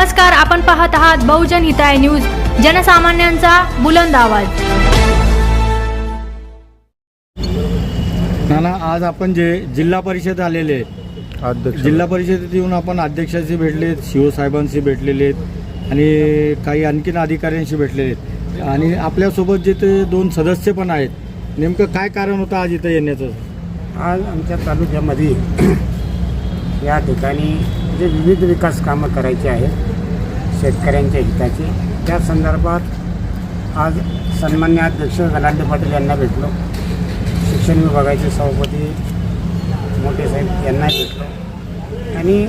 नमस्कार, आपण पाहत आहात बहुजन हिताय न्यूज, जनसामान्यांचा बुलंद आवाज। नाना, आज आपण जे जिल्हा परिषद आलेले अध्यक्ष जिल्हा परिषदेत येऊन आपण अध्यक्षाशी भेटलेत, शिव साहेबांशी भेटलेले आहेत आणि काही आणखीन अधिकाऱ्यांशी भेटलेले आहेत आणि आपल्यासोबत जे ते 2 सदस्य पण आहेत। नेमकं काय कारण होतं आज इथं येण्याचं? आज आमच्या तालुक्यामध्ये या ठिकाणी जे विविध विकास कामं करायचे आहेत शेतकऱ्यांच्या हिताचे, त्या संदर्भात आज सन्मान्य अध्यक्ष गलांडे पाटील यांना भेटलो, शिक्षण विभागाचे सभापती मोठे साहेब यांना भेटलो आणि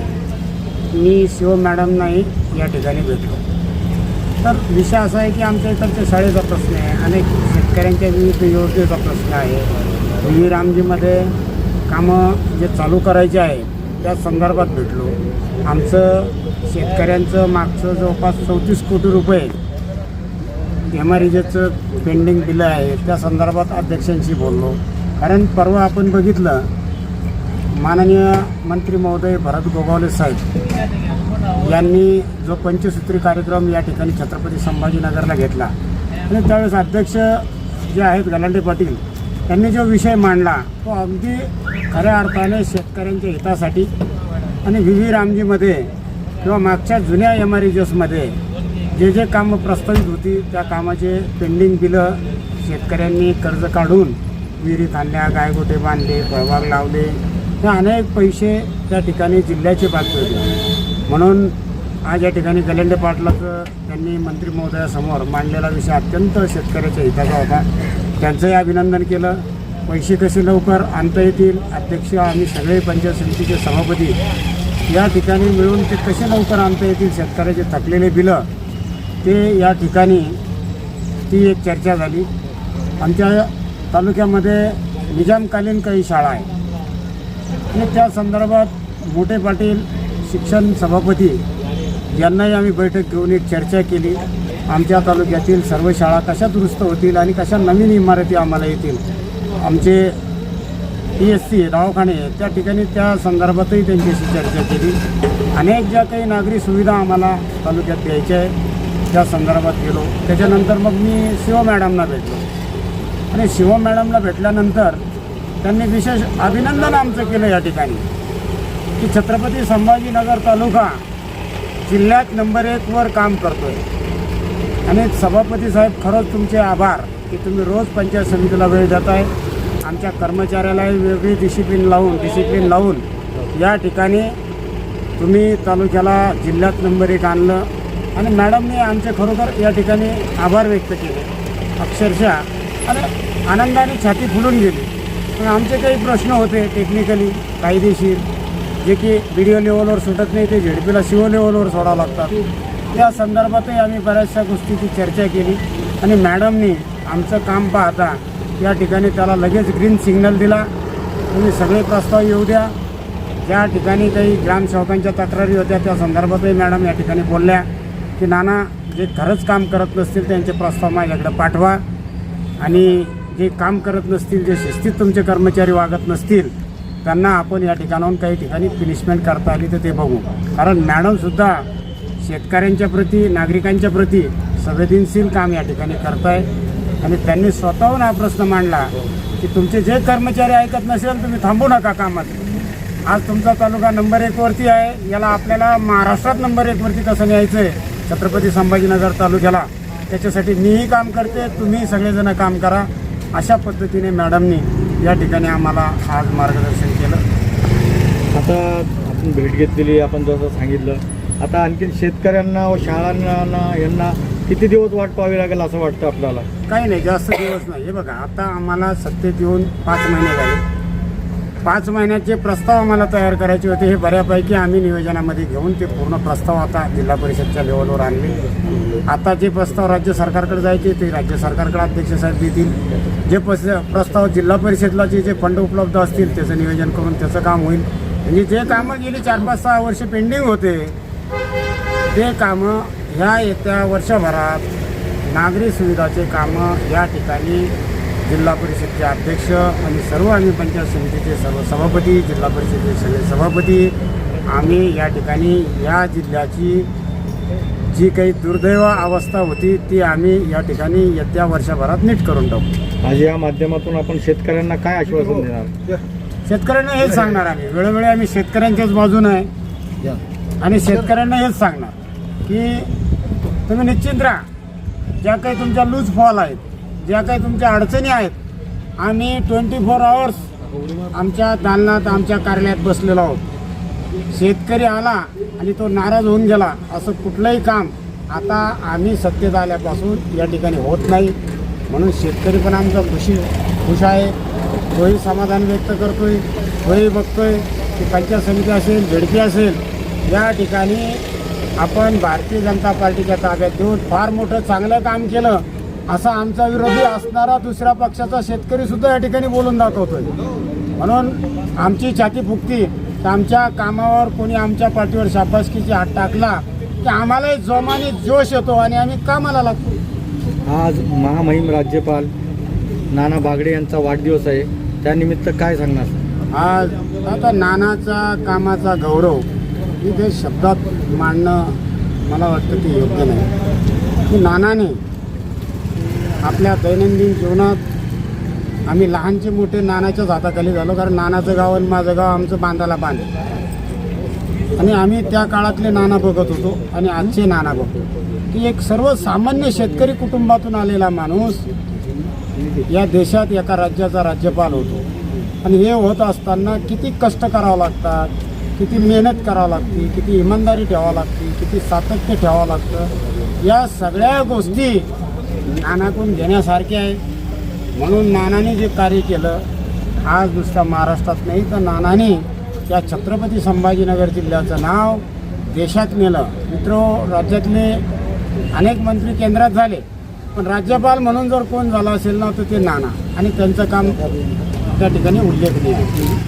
मी शिव मॅडमनाही या ठिकाणी भेटलो। तर विषय असा आहे की आमच्या इकडच्या शाळेचा प्रश्न आहे, अनेक शेतकऱ्यांच्या विविध योजनेचा प्रश्न आहे। रामजीमध्ये कामं जे चालू करायचे आहे त्या संदर्भात भेटलो। आमचं शेतकऱ्यांचं मागचं जवळपास 34 कोटी रुपये MREGचं पेंडिंग बिलं आहे, त्या संदर्भात अध्यक्षांशी बोललो। कारण परवा आपण बघितलं, माननीय मंत्री महोदय भरत गोगावले साहेब यांनी जो पंचसूत्री कार्यक्रम या ठिकाणी छत्रपती संभाजीनगरला घेतला आणि त्यावेळेस अध्यक्ष जे आहेत गलांडे पाटील त्यांनी जो विषय मांडला तो अगदी खऱ्या अर्थाने शेतकऱ्यांच्या हितासाठी आणि रामजीमध्ये किंवा मागच्या जुन्या MREGsमध्ये जे जे कामं प्रस्तावित होती त्या कामाचे पेंडिंग बिलं शेतकऱ्यांनी कर्ज काढून विहिरीत आणल्या, गायगोटे बांधले, फळबाग लावले, हे अनेक पैसे त्या ठिकाणी जिल्ह्याचे बाकी होते। म्हणून आज या ठिकाणी गलांडे पाटलाचं त्यांनी मंत्री महोदयासमोर मांडलेला विषय अत्यंत शेतकऱ्याच्या हिताचा होता। त्यांचंही अभिनंदन केलं। पैसे कसे लवकर आणता येतील, अध्यक्ष आम्ही सगळे पंचायत समितीचे सभापती या ठिकाणी मिळून ते कसे लवकर आणता येतील शेतकऱ्याचे थकलेले बिलं, ते या ठिकाणी ती एक चर्चा झाली। आमच्या तालुक्यामध्ये निजामकालीन काही शाळा आहे आणि त्या संदर्भात मोठे पाटील शिक्षण सभापती यांनाही आम्ही बैठक घेऊन एक चर्चा केली। आमच्या तालुक्यातील सर्व शाळा कशा दुरुस्त होतील आणि कशा नवीन इमारती आम्हाला येतील, आमचे PSC दवाखाने त्या ठिकाणी त्या संदर्भातही त्यांच्याशी चर्चा केली। अनेक ज्या काही नागरी सुविधा आम्हाला तालुक्यात द्यायच्या आहे त्या संदर्भात गेलो। त्याच्यानंतर मग मी शिव मॅडमना भेटलो आणि शिव मॅडमला भेटल्यानंतर त्यांनी विशेष अभिनंदन आमचं केलं या ठिकाणी की छत्रपती संभाजीनगर तालुका जिल्ह्यात नंबर 1 वर काम करतोय आणि सभापती साहेब खरंच तुमचे आभार की तुम्ही रोज पंचायत समितीला वेळ देताय, आमच्या कर्मचाऱ्यालाही वेगळी डिसिप्लिन लावून या ठिकाणी तुम्ही तालुक्याला जिल्ह्यात नंबर 1 आणलं आणि मॅडमने आमचे खरोखर या ठिकाणी आभार व्यक्त केले अक्षरशः आणि आनंदाने छाती फुलून गेली। पण आमचे काही प्रश्न होते टेक्निकली कायदेशीर जे की BDO लेवलवर सुटत नाही, ते ZP CO लेवलवर सोडावं लागतात, त्या संदर्भातही आम्ही बऱ्याचशा गोष्टीची चर्चा केली आणि मॅडमनी आमचं काम पाहता या ठिकाणी त्याला लगेच ग्रीन सिग्नल दिला। तुम्ही सगळे प्रस्ताव येऊ द्या। ज्या ठिकाणी काही ग्रामसेवकांच्या तक्रारी होत्या त्या संदर्भातही मॅडम या ठिकाणी बोलल्या की नाना, जे खरंच काम करत नसतील त्यांचे प्रस्ताव माझ्याकडे पाठवा आणि जे काम करत नसतील, जे शिस्तीत तुमचे कर्मचारी वागत नसतील त्यांना आपण या ठिकाणाहून काही ठिकाणी पनिशमेंट करता आली तर ते बघू। कारण मॅडमसुद्धा शेतकऱ्यांच्या प्रती, नागरिकांच्या प्रती संवेदनशील काम या ठिकाणी करताय आणि त्यांनी स्वतःहून हा प्रश्न मांडला की तुमचे जे कर्मचारी ऐकत नसेल तुम्ही थांबू नका कामात। आज तुमचा तालुका नंबर 1 वरती आहे, याला आपल्याला महाराष्ट्रात नंबर 1 वरती कसं न्यायचं आहे छत्रपती संभाजीनगर तालुक्याला, त्याच्यासाठी मीही काम करते, तुम्ही सगळेजण काम करा, अशा पद्धतीने मॅडमनी या ठिकाणी आम्हाला आज मार्गदर्शन केलं। आता आपण भेट घेतलेली, आपण जसं सांगितलं, आता आणखीन शेतकऱ्यांना व शाळांना यांना किती दिवस वाट पाहावी लागेल असं वाटतं आपल्याला? काही नाही, जास्त दिवस नाही। हे बघा, आता आम्हाला सत्तेत येऊन 5 महिने झाले। 5 महिन्याचे प्रस्ताव आम्हाला तयार करायचे होते, हे बऱ्यापैकी आम्ही नियोजनामध्ये घेऊन ते पूर्ण प्रस्ताव आता जिल्हा परिषदच्या लेवलवर आणले। आता जे प्रस्ताव राज्य सरकारकडे जायचे ते राज्य सरकारकडे अध्यक्ष साहेब देतील, जे प्रस्ताव जिल्हा परिषदला जे फंड उपलब्ध असतील त्याचं नियोजन करून त्याचं काम होईल। म्हणजे जे कामं गेली 4-5-6 वर्ष पेंडिंग होते ते कामं ह्या येत्या वर्षभरात नागरी सुविधाचे कामं या ठिकाणी जिल्हा परिषदचे अध्यक्ष आणि सर्व आम्ही पंचायत समितीचे सर्व सभापती, जिल्हा परिषदेचे सगळे सभापती आम्ही या ठिकाणी या जिल्ह्याची जी काही दुर्दैव अवस्था होती ती आम्ही या ठिकाणी येत्या वर्षभरात नीट करून टाकू. आज या माध्यमातून आपण शेतकऱ्यांना काय आश्वासन देणार? शेतकऱ्यांना हेच सांगणार आम्ही, वेळोवेळी आम्ही शेतकऱ्यांच्याच बाजूने आहे आणि शेतकऱ्यांना हेच सांगणार की तुम्ही निश्चिंत राहा. ज्या काही तुमच्या लूज फॉल आहेत, ज्या काही तुमच्या अडचणी आहेत, आम्ही 24 आवर्स आमच्या दालनात आमच्या कार्यालयात बसलेलो आहोत. शेतकरी आला आणि तो नाराज होऊन गेला असं कुठलंही काम आता आम्ही सत्तेत आल्यापासून या ठिकाणी होत नाही. म्हणून शेतकरी पण आमचा खुश आहे, तोही समाधान व्यक्त करतोय, तोही बघतोय की पंचायत समिती असेल, झेडपी असेल, या ठिकाणी आपण भारतीय जनता पार्टीच्या ताब्यात देऊन फार मोठं चांगलं काम केलं असा आमचा विरोधी असणारा दुसऱ्या पक्षाचा शेतकरीसुद्धा या ठिकाणी बोलून दाखवतोय. म्हणून आमची छाती फुगती तर आमच्या कामावर कोणी आमच्या पाठीवर शाबासकीची हात टाकला की आम्हालाही जोमाने जोश येतो आणि आम्ही कामाला लागतो. आज महामहिम राज्यपाल नाना बागडे यांचा वाढदिवस आहे, त्यानिमित्त काय सांगणार? आज आता नानाचा कामाचा गौरव इथे शब्दात मांडणं मला वाटतं ते योग्य नाही. की नानाने आपल्या दैनंदिन जीवनात आम्ही लहानचे मोठे नानाच्याच हाताखाली झालो, कारण नानाचं गाव आणि माझं गाव आमचं बांधाला बांध आणि आम्ही त्या काळातले नाना बघत होतो आणि आजचे नाना बघतो की एक सर्वसामान्य शेतकरी कुटुंबातून आलेला माणूस या देशात एका राज्याचा राज्यपाल होतो. आणि हे होत असताना किती कष्ट करावं लागतात, किती मेहनत करावं लागते, किती इमानदारी ठेवावं लागते, किती सातत्य ठेवावं लागतं. या सगळ्या गोष्टी नानाकडून घेण्यासारख्या आहे. म्हणून नानाने जे कार्य केलं आज नुसता महाराष्ट्रात नाही तर नानाने या छत्रपती संभाजीनगर जिल्ह्याचं नाव देशात नेलं. मित्रो, राज्यातले अनेक मंत्री केंद्रात झाले, पण राज्यपाल म्हणून जर कोण झाला असेल ना तर ते नाना, आणि त्यांचं काम त्या ठिकाणी उल्लेखनीय आहे.